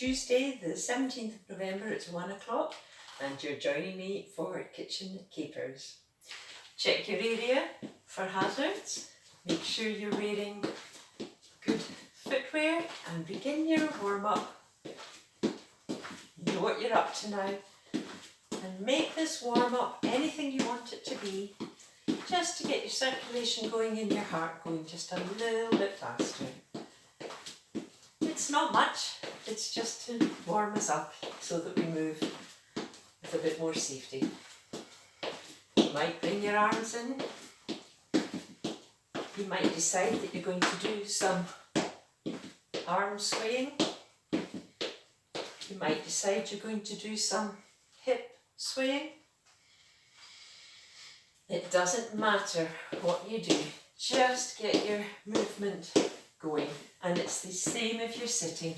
Tuesday, the 17th of November, it's 1 o'clock, and you're joining me for Kitchen Capers. Check your area for hazards, make sure you're wearing good footwear, and begin your warm-up. Know what you're up to now, and make this warm-up anything you want it to be, just to get your circulation going and your heart going just a little bit faster. It's not much, it's just to warm us up so that we move with a bit more safety. You might bring your arms in. You might decide that you're going to do some arm swaying. You might decide you're going to do some hip swaying. It doesn't matter what you do, just get your movement going. And it's the same if you're sitting,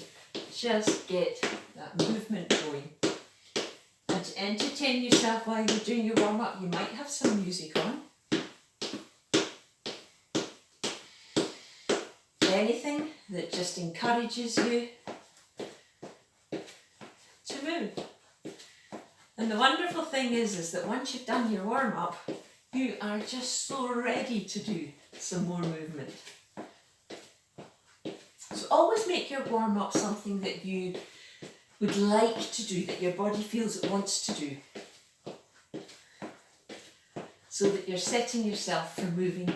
just get that movement going. And to entertain yourself while you're doing your warm-up, you might have some music on. Anything that just encourages you to move. And the wonderful thing is that once you've done your warm-up, you are just so ready to do some more movement. So always make your warm-up something that you would like to do, that your body feels it wants to do, so that you're setting yourself for moving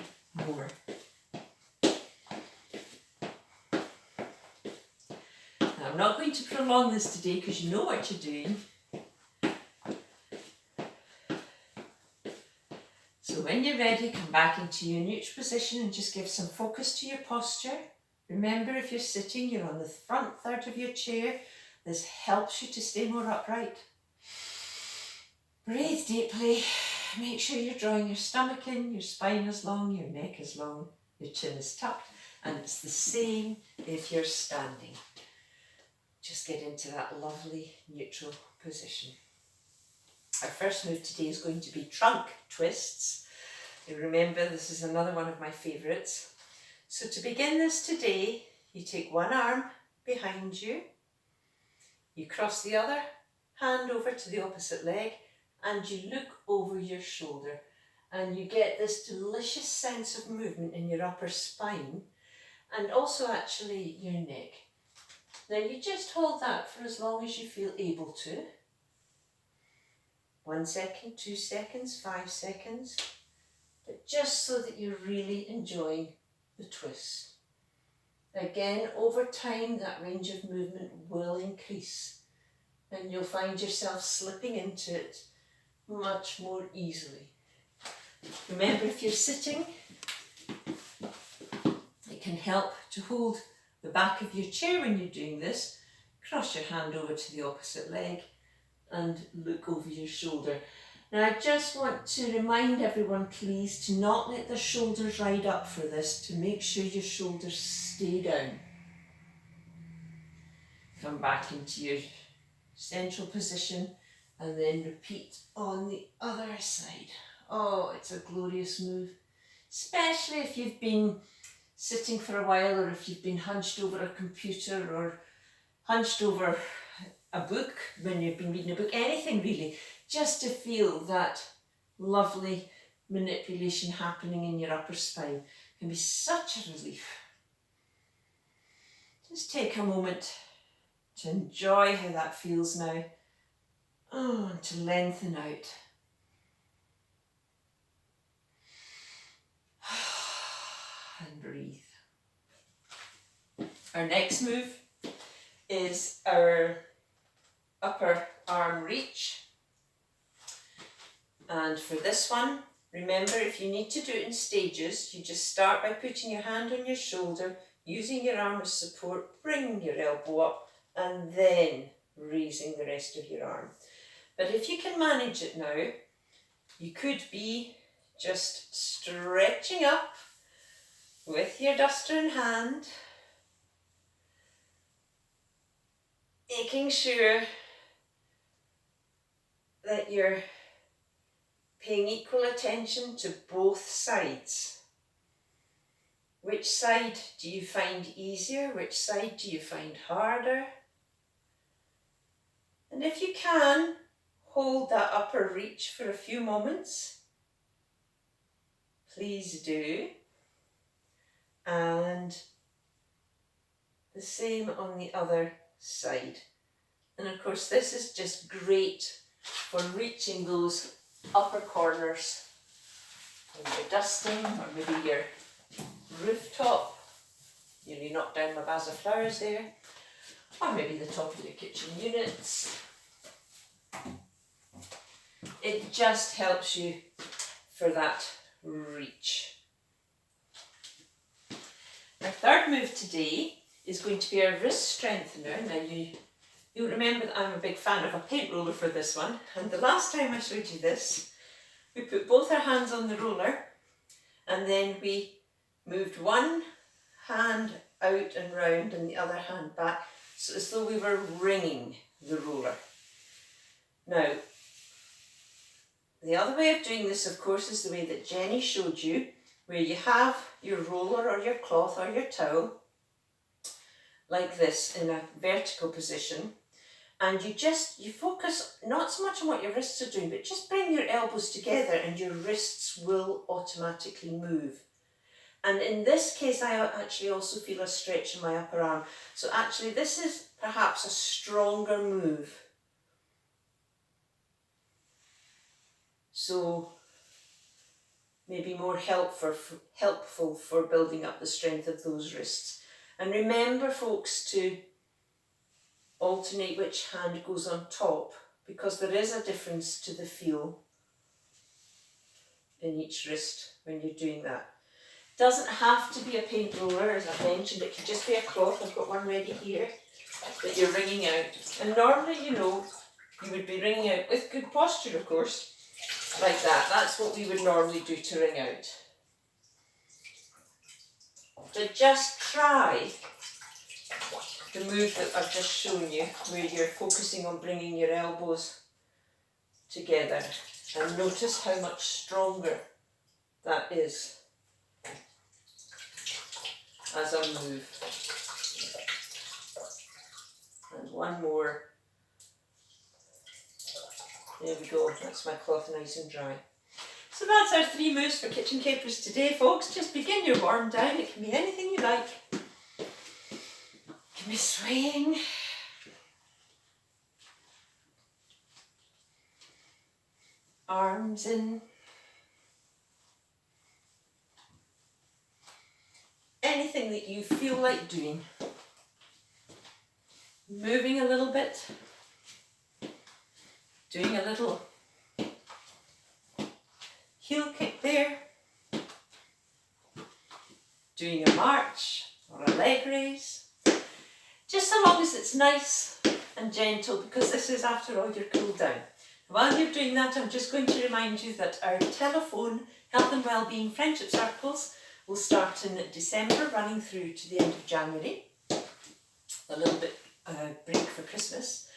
more. Now, I'm not going to prolong this today because you know what you're doing. So when you're ready, come back into your neutral position and just give some focus to your posture. Remember, if you're sitting, you're on the front third of your chair. This helps you to stay more upright. Breathe deeply. Make sure you're drawing your stomach in, your spine is long, your neck is long, your chin is tucked, and it's the same if you're standing. Just get into that lovely neutral position. Our first move today is going to be trunk twists. You remember, this is another one of my favourites. So to begin this today, you take one arm behind you, you cross the other hand over to the opposite leg, and you look over your shoulder, and you get this delicious sense of movement in your upper spine, and also actually your neck. Now you just hold that for as long as you feel able to. 1 second, 2 seconds, 5 seconds, but just so that you're really enjoying the twist. Again, over time, that range of movement will increase, and you'll find yourself slipping into it much more easily. Remember, if you're sitting, it can help to hold the back of your chair when you're doing this. Cross your hand over to the opposite leg and look over your shoulder. Now I just want to remind everyone, please, to not let the shoulders ride up for this, to make sure your shoulders stay down. Come back into your central position and then repeat on the other side. Oh, it's a glorious move, especially if you've been sitting for a while, or if you've been hunched over a computer or hunched over a book when you've been reading a book, anything really, just to feel that lovely manipulation happening in your upper spine can be such a relief. Just take a moment to enjoy how that feels now. Oh, and to lengthen out. And breathe. Our next move is our upper arm reach. And for this one, remember, if you need to do it in stages, you just start by putting your hand on your shoulder, using your arm as support, bring your elbow up, and then raising the rest of your arm. But if you can manage it now, you could be just stretching up with your duster in hand, making sure that you're paying equal attention to both sides. Which side do you find easier? Which side do you find harder? And if you can, hold that upper reach for a few moments. Please do. And the same on the other side. And of course this is just great for reaching those upper corners when you're dusting, or maybe your rooftop. Nearly knocked down my vase of flowers there. Or maybe the top of your kitchen units. It just helps you for that reach. Our third move today is going to be our wrist strengthener. Now you'll remember that I'm a big fan of a paint roller for this one, and the last time I showed you this, we put both our hands on the roller and then we moved one hand out and round and the other hand back, so as though we were ringing the roller. Now, the other way of doing this, of course, is the way that Jenny showed you, where you have your roller or your cloth or your towel like this in a vertical position, and you focus not so much on what your wrists are doing, but just bring your elbows together and your wrists will automatically move. And in this case, I actually also feel a stretch in my upper arm. So actually this is perhaps a stronger move. So maybe more helpful for building up the strength of those wrists. And remember, folks, to alternate which hand goes on top, because there is a difference to the feel in each wrist when you're doing that. Doesn't have to be a paint roller, as I mentioned. It can just be a cloth. I've got one ready here that you're wringing out. And normally, you know, you would be wringing out with good posture, of course, like that. That's what we would normally do to wring out. So just try the move that I've just shown you, where you're focusing on bringing your elbows together, and notice how much stronger that is as a move. And one more. There we go, that's my cloth nice and dry. So that's our 3 moves for kitchen capers today, folks. Just begin your warm down. It can be anything you like. It can be swaying. Arms in. Anything that you feel like doing. Moving a little bit. Doing a little heel kick there. Doing a march or a leg raise. Just so long as it's nice and gentle, because this is, after all, your cool down. While you're doing that, I'm just going to remind you that our telephone health and wellbeing friendship circles will start in December, running through to the end of January. A little bit break for Christmas.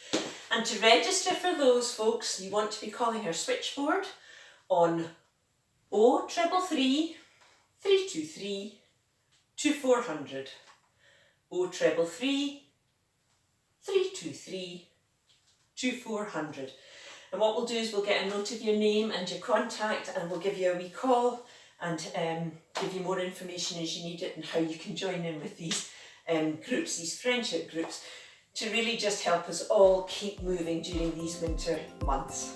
And to register for those, folks, you want to be calling our switchboard on 0333 323 2400. 0333 323 2400. And what we'll do is we'll get a note of your name and your contact, and we'll give you a wee call and give you more information as you need it, and how you can join in with these groups, these friendship groups, to really just help us all keep moving during these winter months.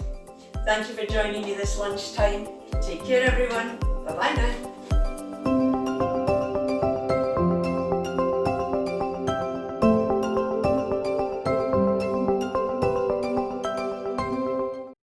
Thank you for joining me this lunchtime. Take care, everyone. Bye-bye now.